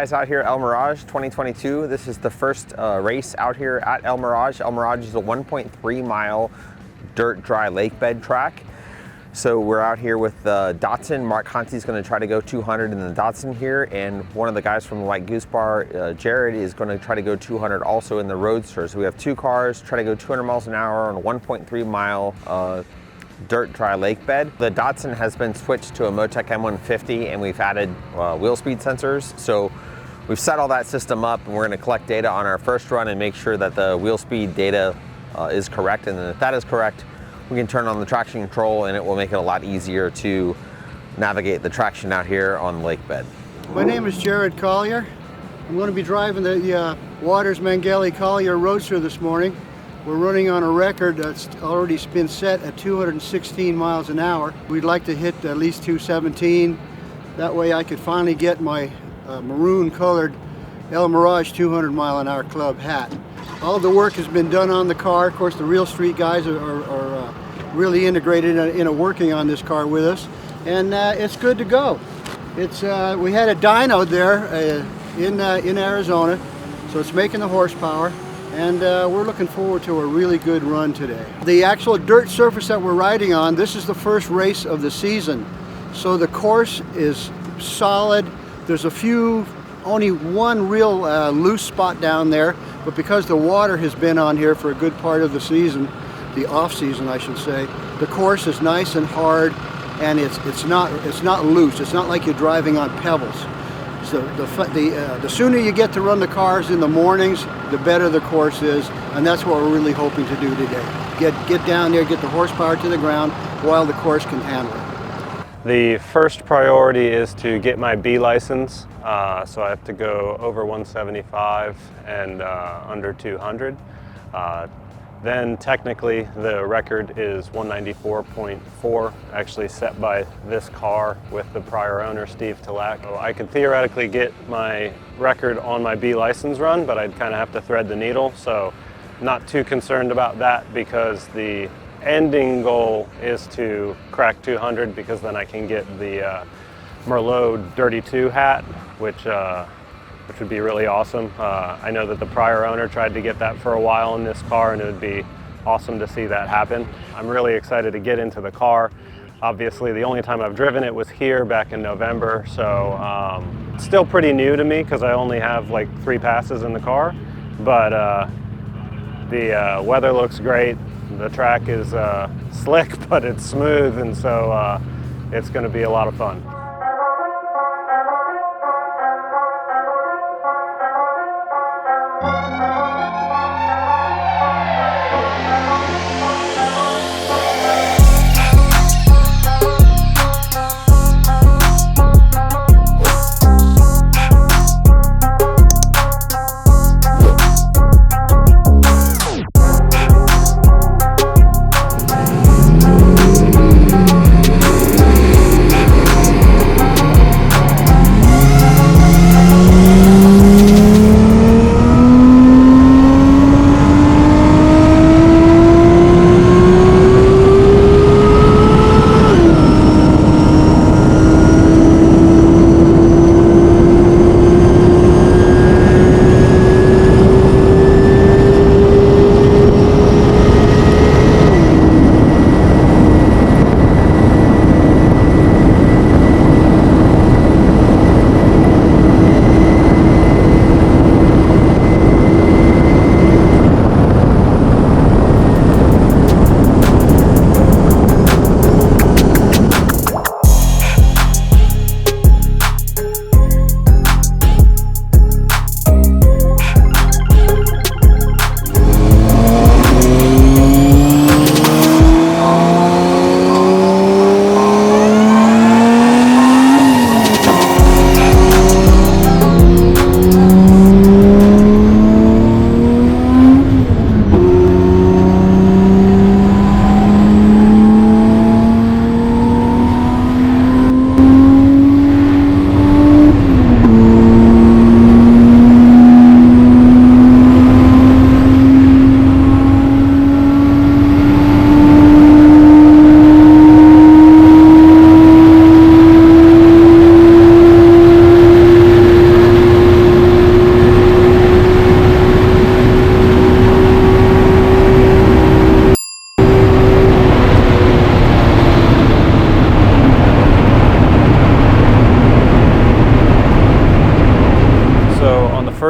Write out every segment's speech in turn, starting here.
guys out here at El Mirage 2022. This is the first race out here at El Mirage. El Mirage is a 1.3 mile dirt dry lake bed track. So we're out here with Datsun. Mark Conte is going to try to go 200 in the Datsun here, and one of the guys from the White Goose Bar, Jared, is going to try to go 200 also in the Roadster. So we have two cars try to go 200 miles an hour on a 1.3 mile dirt dry lake bed. The Datsun has been switched to a Motec M150, and we've added wheel speed sensors. So we've set all that system up, and we're going to collect data on our first run and make sure that the wheel speed data is correct. And then if that is correct, we can turn on the traction control, and it will make it a lot easier to navigate the traction out here on the lake bed. My name is Jared Collier. I'm going to be driving the Waters Mangeli Collier Roadster this morning. We're running on a record that's already been set at 216 miles an hour. We'd like to hit at least 217. That way I could finally get my maroon colored El Mirage 200 mile an hour club hat. All of the work has been done on the car. Of course, the Real Street guys are really integrated in working on this car with us, and it's good to go. It's we had a dyno there in Arizona, so it's making the horsepower, and we're looking forward to a really good run today. The actual dirt surface that we're riding on, this is the first race of the season, so the course is solid. There's only one real loose spot down there, but because the water has been on here for a good part of the season, the off season I should say, the course is nice and hard, and it's not loose. It's not like you're driving on pebbles. So the sooner you get to run the cars in the mornings, the better the course is, and that's what we're really hoping to do today. Get down there, get the horsepower to the ground while the course can handle it. The first priority is to get my B license, so I have to go over 175 and under 200. Then technically the record is 194.4, actually set by this car with the prior owner, Steve Talak. So I could theoretically get my record on my B license run, but I'd kind of have to thread the needle, so not too concerned about that, because the ending goal is to crack 200, because then I can get the Merlot Dirty 2 hat, which would be really awesome. I know that the prior owner tried to get that for a while in this car, and it would be awesome to see that happen. I'm really excited to get into the car. Obviously, the only time I've driven it was here back in November, so it's still pretty new to me because I only have like 3 passes in the car, but the weather looks great. The track is slick, but it's smooth, and so it's going to be a lot of fun.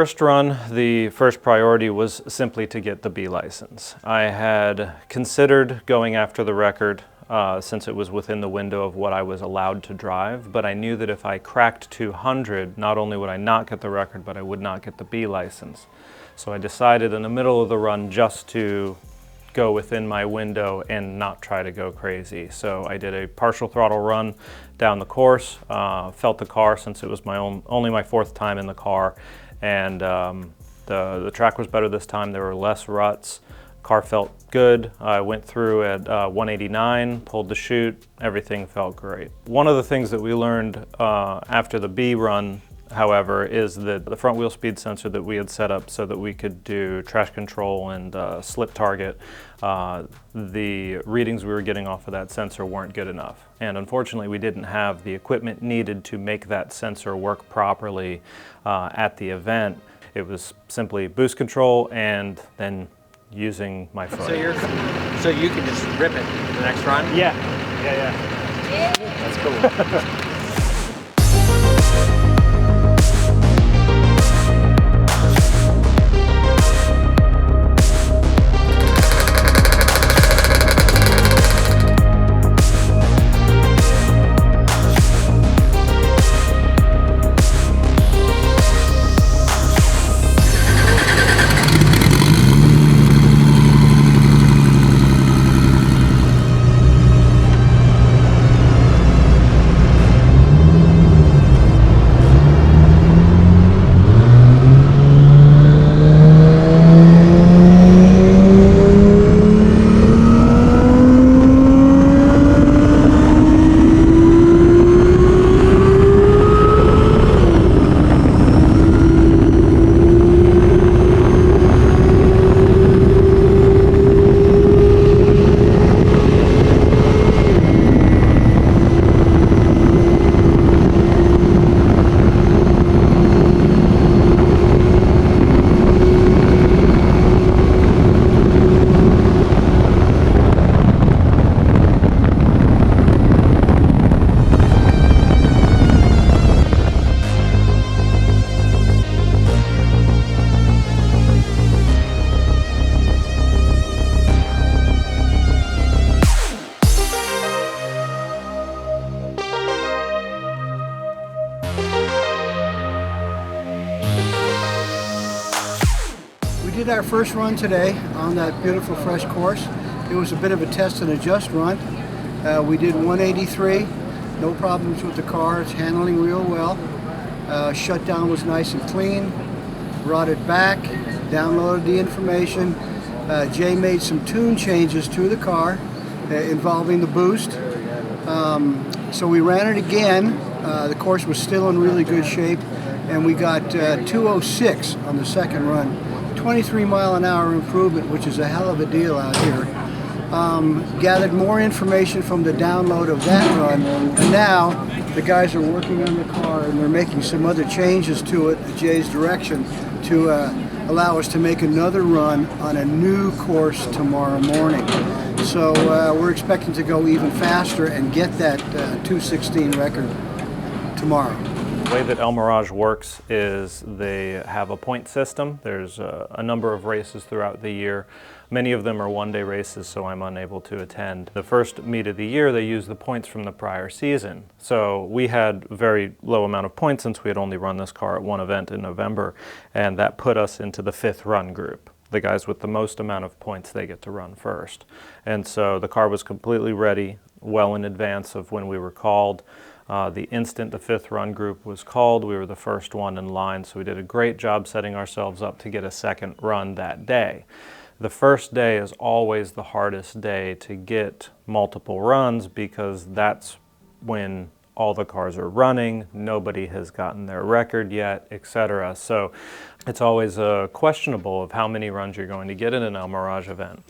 first run, the first priority was simply to get the B license. I had considered going after the record since it was within the window of what I was allowed to drive, but I knew that if I cracked 200, not only would I not get the record, but I would not get the B license. So I decided in the middle of the run just to go within my window and not try to go crazy. So I did a partial throttle run down the course, felt the car since it was only my fourth time in the car, and the track was better this time. There were less ruts. Car felt good. I went through at 189, pulled the chute, everything felt great. One of the things that we learned after the B run, however, is that the front wheel speed sensor that we had set up so that we could do traction control and slip target, the readings we were getting off of that sensor weren't good enough. And unfortunately, we didn't have the equipment needed to make that sensor work properly at the event. It was simply boost control and then using my foot. So you can just rip it the next run? Yeah. That's cool. We did our first run today on that beautiful fresh course. It was a bit of a test and adjust run. We did 183, no problems with the car, it's handling real well. Shutdown was nice and clean, brought it back, downloaded the information. Jay made some tune changes to the car involving the boost. So we ran it again. The course was still in really good shape, and we got 206 on the second run. 23-mile-an-hour improvement, which is a hell of a deal out here. Gathered more information from the download of that run, and now the guys are working on the car and they're making some other changes to it at Jay's direction to allow us to make another run on a new course tomorrow morning. So we're expecting to go even faster and get that 216 record tomorrow. The way that El Mirage works is they have a point system. There's a number of races throughout the year. Many of them are one-day races, so I'm unable to attend. The first meet of the year, they use the points from the prior season. So we had a very low amount of points since we had only run this car at one event in November, and that put us into the 5th run group. The guys with the most amount of points, they get to run first. And so the car was completely ready well in advance of when we were called. The instant the 5th run group was called, we were the first one in line, so we did a great job setting ourselves up to get a second run that day. The first day is always the hardest day to get multiple runs because that's when all the cars are running, nobody has gotten their record yet, etc. So it's always questionable of how many runs you're going to get in an El Mirage event.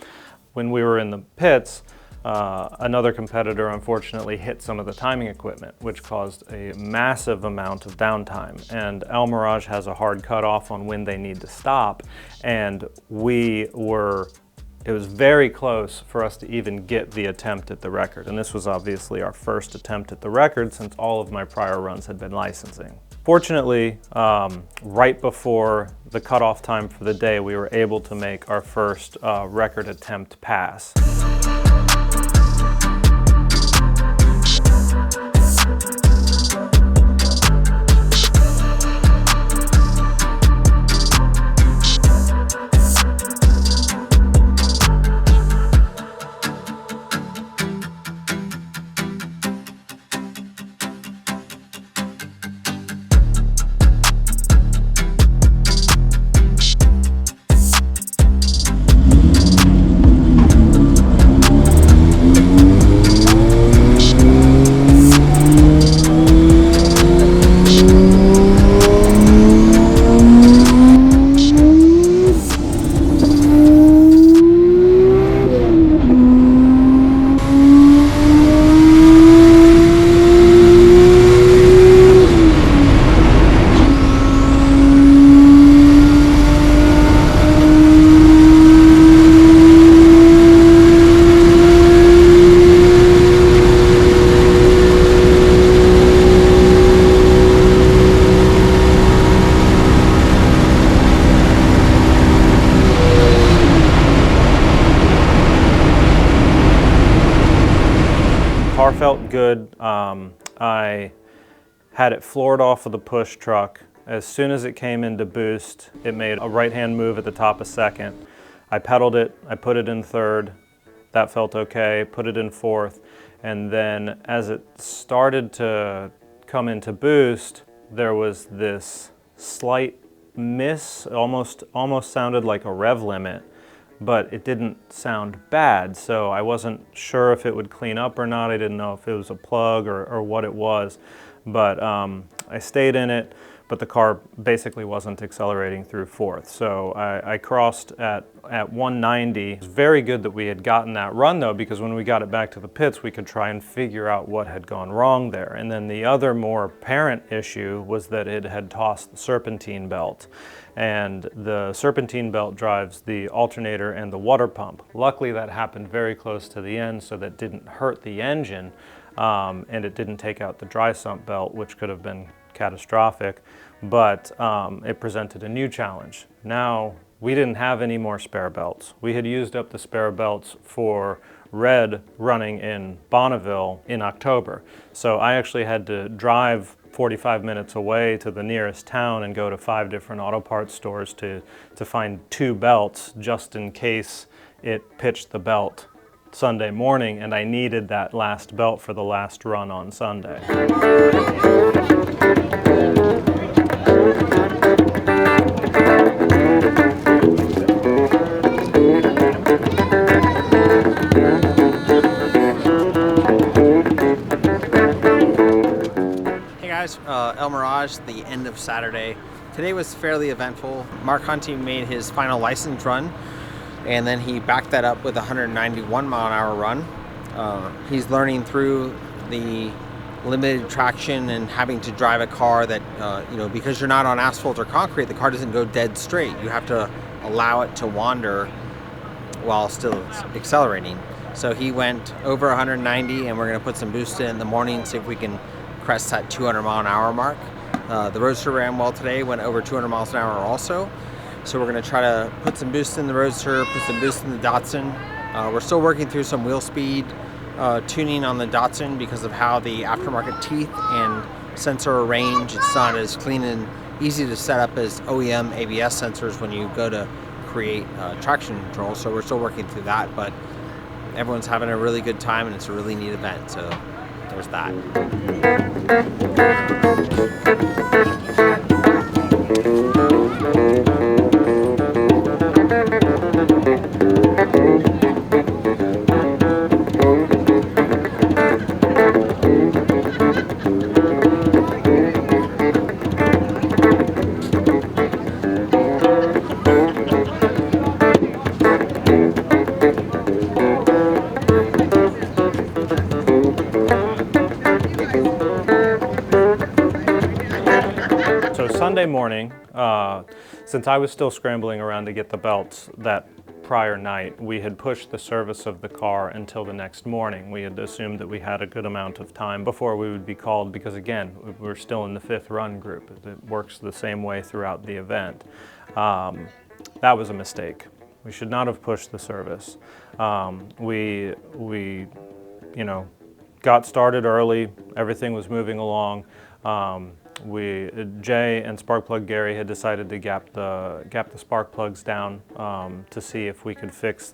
When we were in the pits, another competitor unfortunately hit some of the timing equipment, which caused a massive amount of downtime. And El Mirage has a hard cutoff on when they need to stop, and it was very close for us to even get the attempt at the record. And this was obviously our first attempt at the record since all of my prior runs had been licensing. Fortunately, right before the cutoff time for the day, we were able to make our first record attempt pass. Car felt good. I had it floored off of the push truck. As soon as it came into boost, it made a right-hand move at the top of second. I pedaled it, I put it in third. That felt okay, put it in fourth. And then as it started to come into boost, there was this slight miss, almost sounded like a rev limit, but it didn't sound bad, so I wasn't sure if it would clean up or not. I didn't know if it was a plug or what it was, but I stayed in it, but the car basically wasn't accelerating through fourth. So I crossed at 190. It was very good that we had gotten that run though, because when we got it back to the pits, we could try and figure out what had gone wrong there. And then the other more apparent issue was that it had tossed the serpentine belt. And the serpentine belt drives the alternator and the water pump. Luckily that happened very close to the end, so that didn't hurt the engine, and it didn't take out the dry sump belt, which could have been catastrophic, but it presented a new challenge. Now, we didn't have any more spare belts. We had used up the spare belts for Red running in Bonneville in October. So I actually had to drive 45 minutes away to the nearest town and go to 5 different auto parts stores to find 2 belts just in case it pitched the belt Sunday morning and I needed that last belt for the last run on Sunday. El Mirage, the end of Saturday. Today was fairly eventful. Mark Conte made his final license run, and then he backed that up with a 191 mile an hour run. He's learning through the limited traction and having to drive a car that, because you're not on asphalt or concrete, the car doesn't go dead straight. You have to allow it to wander while still accelerating. So he went over 190, and we're going to put some boost in the morning, see if we can crest that 200 mile an hour mark. The Roadster ran well today, went over 200 miles an hour also. So we're going to try to put some boost in the Roadster, put some boost in the Datsun. We're still working through some wheel speed tuning on the Datsun because of how the aftermarket teeth and sensor range, it's not as clean and easy to set up as OEM ABS sensors when you go to create traction control. So we're still working through that, but everyone's having a really good time and it's a really neat event. So there's that. Sunday morning, since I was still scrambling around to get the belts that prior night, we had pushed the service of the car until the next morning. We had assumed that we had a good amount of time before we would be called because, again, we're still in the 5th run group. It works the same way throughout the event. That was a mistake. We should not have pushed the service. We you know, got started early. Everything was moving along. Jay and Sparkplug Gary had decided to gap the spark plugs down to see if we could fix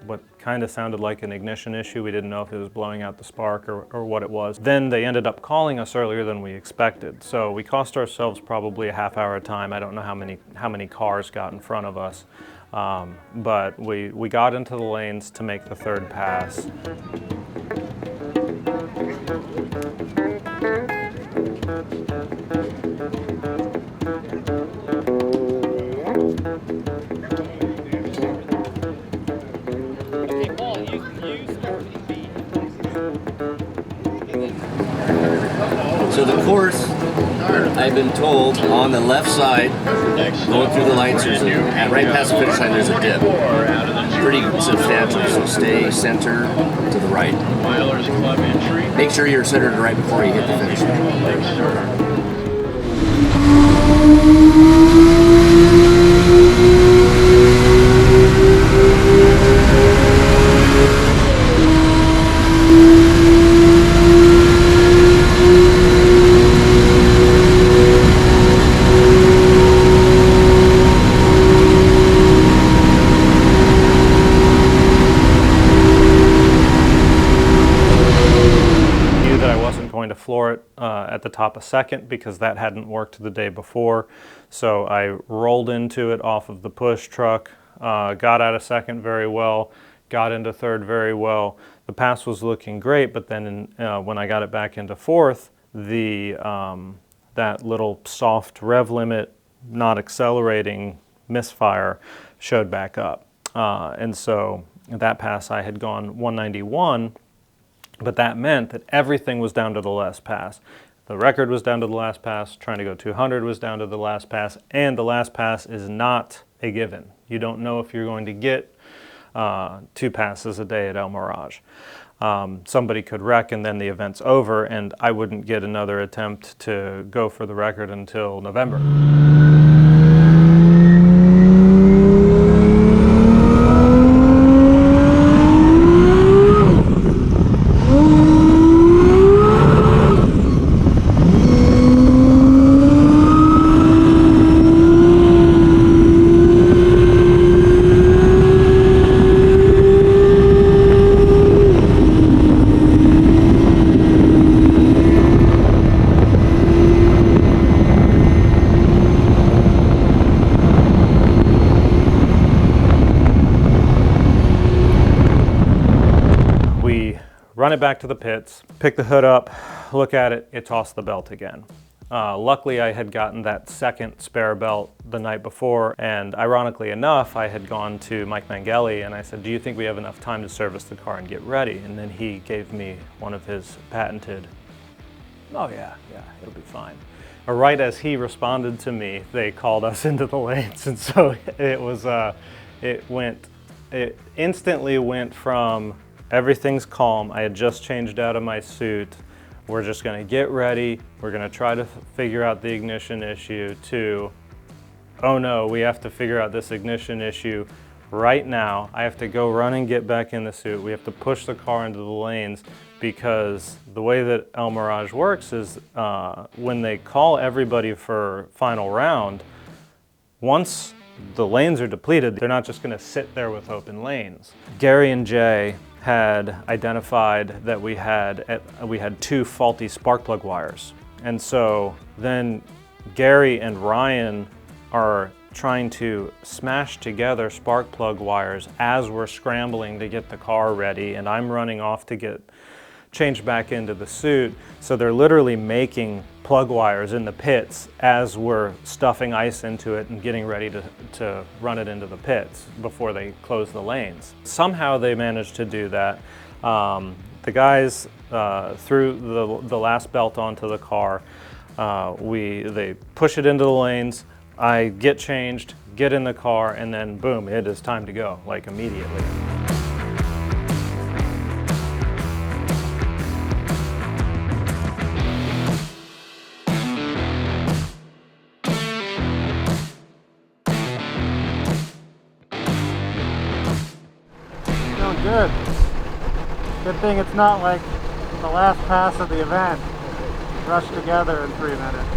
what kind of sounded like an ignition issue. We didn't know if it was blowing out the spark or what it was. Then they ended up calling us earlier than we expected. So we cost ourselves probably a half-hour time. I don't know how many cars got in front of us. But we got into the lanes to make the 3rd pass. So the course, I've been told, on the left side, going through the lights, right past the finish line, there's a dip. Pretty substantial, so stay center to the right. Make sure you're centered right before you hit the finish line. To floor it at the top of 2nd because that hadn't worked the day before. So I rolled into it off of the push truck, got out of 2nd very well, got into 3rd very well. The pass was looking great, but then when I got it back into 4th, that little soft rev limit, not accelerating misfire showed back up. And so that pass I had gone 191. But that meant that everything was down to the last pass. The record was down to the last pass, trying to go 200 was down to the last pass, and the last pass is not a given. You don't know if you're going to get 2 passes a day at El Mirage. Somebody could wreck and then the event's over, and I wouldn't get another attempt to go for the record until November. Run it back to the pits, pick the hood up, look at it, it tossed the belt again. Luckily, I had gotten that 2nd spare belt the night before, and ironically enough, I had gone to Mike Mangeli and I said, do you think we have enough time to service the car and get ready? And then he gave me one of his patented, oh yeah, it'll be fine. Right as he responded to me, they called us into the lanes, and so it was, it instantly went from everything's calm, I had just changed out of my suit, we're just gonna get ready, we're gonna try to figure out the ignition issue, to, oh no, we have to figure out this ignition issue right now. I have to go run and get back in the suit. We have to push the car into the lanes, because the way that El Mirage works is when they call everybody for final round, once the lanes are depleted, they're not just gonna sit there with open lanes. Gary and Jay had identified that we had 2 faulty spark plug wires. And so then Gary and Ryan are trying to smash together spark plug wires as we're scrambling to get the car ready, and I'm running off to get changed back into the suit. So they're literally making plug wires in the pits as we're stuffing ice into it and getting ready to run it into the pits before they close the lanes. Somehow they managed to do that. The guys threw the last belt onto the car. They push it into the lanes. I get changed, get in the car, and then boom, it is time to go, like immediately. Good. Good thing it's not like the last pass of the event. Rushed together in 3 minutes.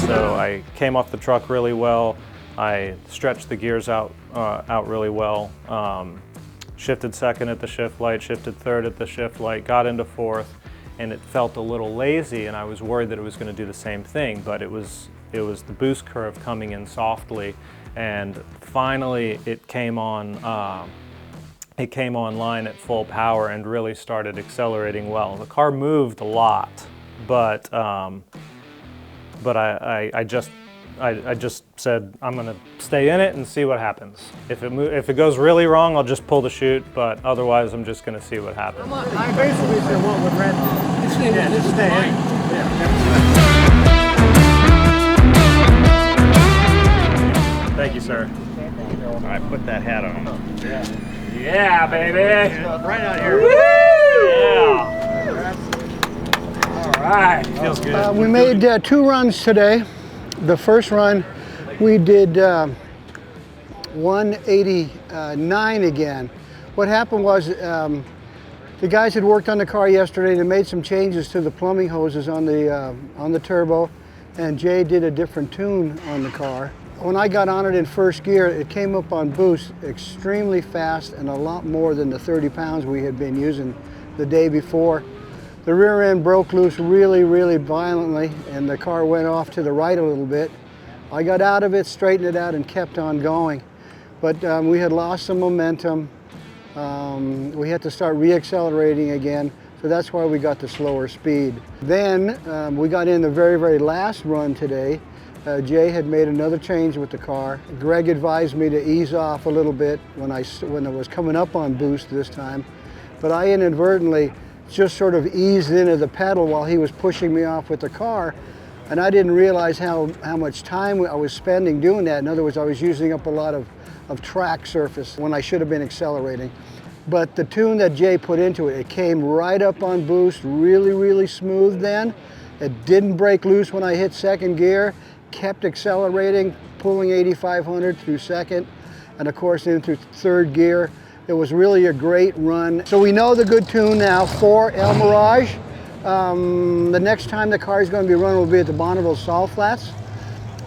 So I came off the truck really well. I stretched the gears out really well. Shifted second at the shift light, shifted third at the shift light, got into fourth, and it felt a little lazy, and I was worried that it was going to do the same thing, but it was the boost curve coming in softly, and finally it came on. It came online at full power and really started accelerating well. The car moved a lot, but I just said I'm going to stay in it and see what happens. If it goes really wrong, I'll just pull the chute, but otherwise I'm just going to see what happens. I basically said what would Red do? Just stay in. Thank you, sir. All right, put that hat on. Yeah, baby. Right out here. Woo! Yeah. All right. Feels good. We made 2 runs today. The first run, we did 189 again. What happened was the guys had worked on the car yesterday. They made some changes to the plumbing hoses on the turbo, and Jay did a different tune on the car. When I got on it in first gear, it came up on boost extremely fast and a lot more than the 30 pounds we had been using the day before. The rear end broke loose really, really violently, and the car went off to the right a little bit. I got out of it, straightened it out, and kept on going. But we had lost some momentum. We had to start re-accelerating again, so that's why we got the slower speed. Then we got in the very, very last run today. Jay had made another change with the car. Greg advised me to ease off a little bit when it was coming up on boost this time, but I inadvertently just sort of eased into the pedal while he was pushing me off with the car, and I didn't realize how much time I was spending doing that. In other words, I was using up a lot of track surface when I should have been accelerating. But the tune that Jay put into it, it came right up on boost, really, really smooth then, It didn't break loose when I hit second gear, kept accelerating, pulling 8,500 through second, and of course in through third gear. It was really a great run. So we know the good tune now for El Mirage. The next time the car is going to be run will be at the Bonneville Salt Flats.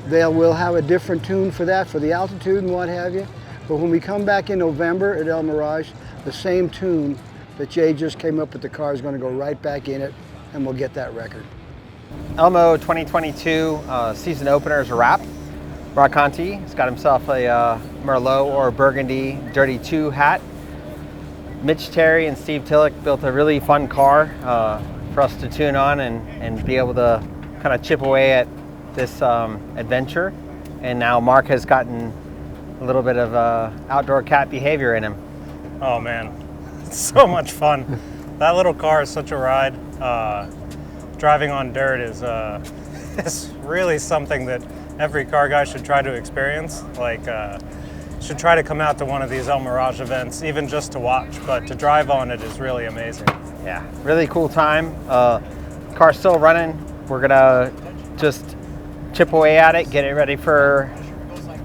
We'll have a different tune for that, for the altitude and what have you. But when we come back in November at El Mirage, the same tune that Jay just came up with the car is going to go right back in it, and we'll get that record. Elmo 2022 season opener is a wrap. Mark Conte has got himself a Merlot or Burgundy Dirty 2 hat. Mitch Terry and Steve Tillich built a really fun car for us to tune on and be able to kind of chip away at this adventure. And now Mark has gotten a little bit of outdoor cat behavior in him. Oh man, it's so much fun. That little car is such a ride. Driving on dirt is really something that every car guy should try to experience. Like, should try to come out to one of these El Mirage events, even just to watch, but to drive on it is really amazing. Yeah, really cool time. Car's still running. We're gonna just chip away at it, get it ready for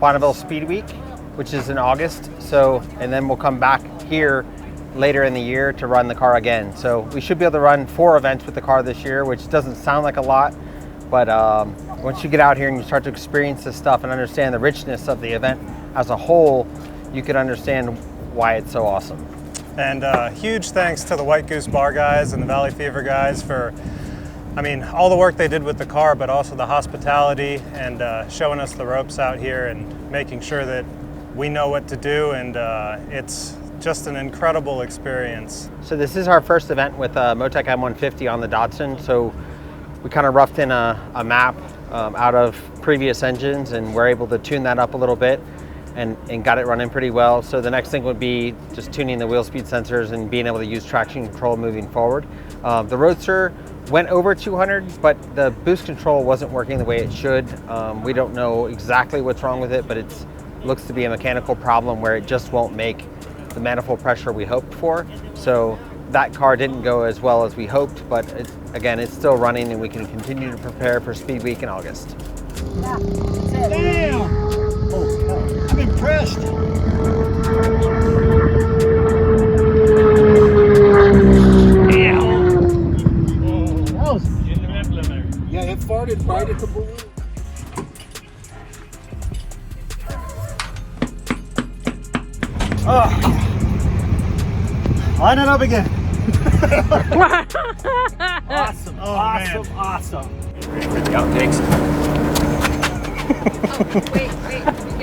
Bonneville Speed Week, which is in August. So, and then we'll come back here later in the year to run the car again. So we should be able to run 4 events with the car this year, which doesn't sound like a lot, but once you get out here and you start to experience this stuff and understand the richness of the event as a whole, you can understand why it's so awesome. And huge thanks to the White Goose Bar guys and the Valley Fever guys for, I mean, all the work they did with the car, but also the hospitality and showing us the ropes out here and making sure that we know what to do, and it's just an incredible experience. So this is our first event with Motec M150 on the Datsun. So we kind of roughed in a map out of previous engines, and we're able to tune that up a little bit and got it running pretty well. So the next thing would be just tuning the wheel speed sensors and being able to use traction control moving forward. The Roadster went over 200, but the boost control wasn't working the way it should. We don't know exactly what's wrong with it, but it looks to be a mechanical problem where it just won't make the manifold pressure we hoped for. So that car didn't go as well as we hoped, but again, it's still running and we can continue to prepare for Speed Week in August. Yeah, damn! Oh, I'm impressed. Yeah, it farted right at the balloon. Oh. Line it up again. Awesome, oh, awesome, man. Awesome. Outtakes. Oh, wait.